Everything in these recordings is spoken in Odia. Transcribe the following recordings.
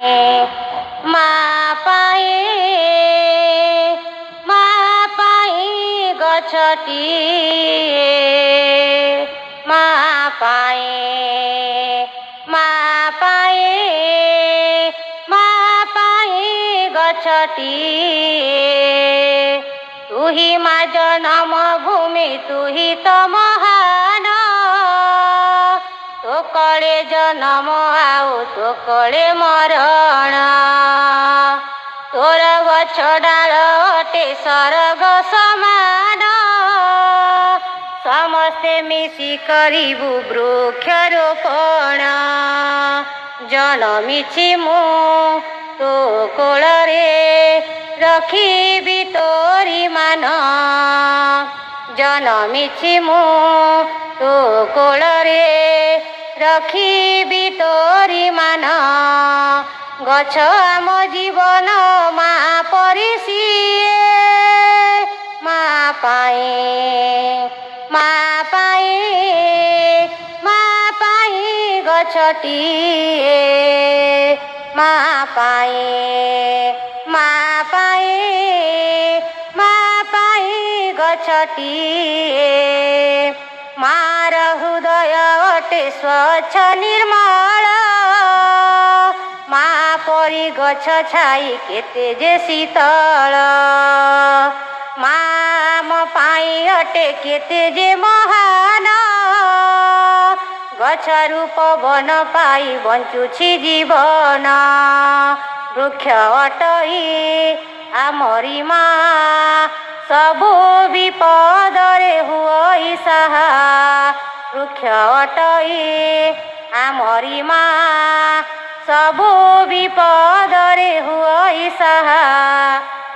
ମା ପାଇଁ ଗଛଟିଏ ମା ପାଇଁ ଗଛଟିଏ ତୁହି ମା ଜନ୍ମଭୂମି ତୁହି ତ ମହାନ ତୋ କଳେ ଜନ୍ମ ଆଉ ତୋ କଳେ ମରଣ ତୋର ଗଛ ଡାଳ ଅଟେ ସରଗ ସମାନ ସମସ୍ତେ ମିଶି କରିବୁ ବୃକ୍ଷରୋପଣ ଜନମିଛି ମୁଁ ତୋ କୋଳରେ ରଖିବି ତୋରି ମାନ ଜନମିଛି ମୁଁ ତୋ କୋଳରେ ରଖିବି ତୋରି ମାନ ଗଛ ଆମ ଜୀବନ ମା ପରି ସିଏ ମା ପାଇଁ ଗଛଟିଏ ମା ପାଇଁ ଗଛଟିଏ ମାର ହୃଦୟ ଅଟେ ସ୍ୱଚ୍ଛ ନିର୍ମଳ ମା ପରି ଗଛ ଛାଇ କେତେ ଯେ ଶୀତଳ ମା ଆମ ପାଇଁ ଅଟେ କେତେ ଯେ ମହାନ ଗଛରୁ ପବନ ପାଇ ବଞ୍ଚୁଛି ଜୀବନ ବୃକ୍ଷ ଅଟଇ ଆମରି ମା ସବୁ ବିପଦରେ ହୁଅଇ ସାହା ବୃକ୍ଷ ଅଟଇ ଆମରି ମା ସବୁ ବିପଦରେ ହୁଅଇ ସାହା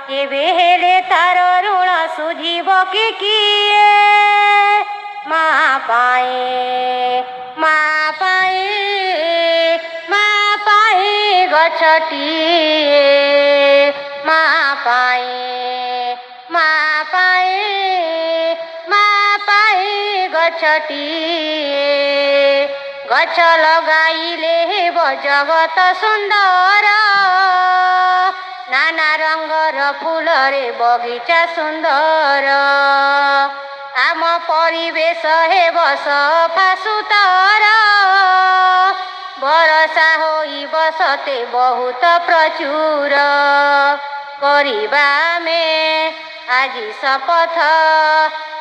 କେବେ ହେଲେ ତାର ଋଣ ସୁଝିବ କି କିଏ ମା ପାଇଁ ଗଛଟିଏ ମା ପାଇଁ ଗଛଟିଏ ଗଛ ଲଗାଇଲେ ହେବ ଜଗତ ସୁନ୍ଦର ନାନା ରଙ୍ଗର ଫୁଲରେ ବଗିଚା ସୁନ୍ଦର ଆମ ପରିବେଶ ହେବ ସଫା ସୁତର ବର୍ଷା ହୋଇବ ସତେ ବହୁତ ପ୍ରଚୁର କରିବା ଆମେ ଆଜି ଶପଥ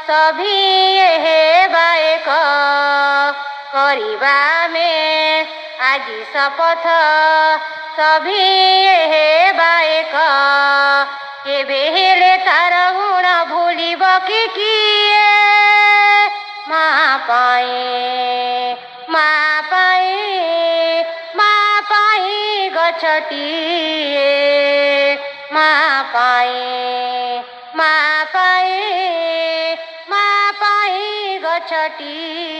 ସଭିଏ ହେବା ଏକ କରିବା ଆମେ ଆଜି ଶପଥ ସଭିଏ ହେବା ଏକ କେବେ ହେଲେ ତାର ଗୁଣ ଭୁଲିବ କି କିଏ ମା ପାଇଁ ଗଛଟିଏ ମା ପାଇଁ ଗଛଟିଏ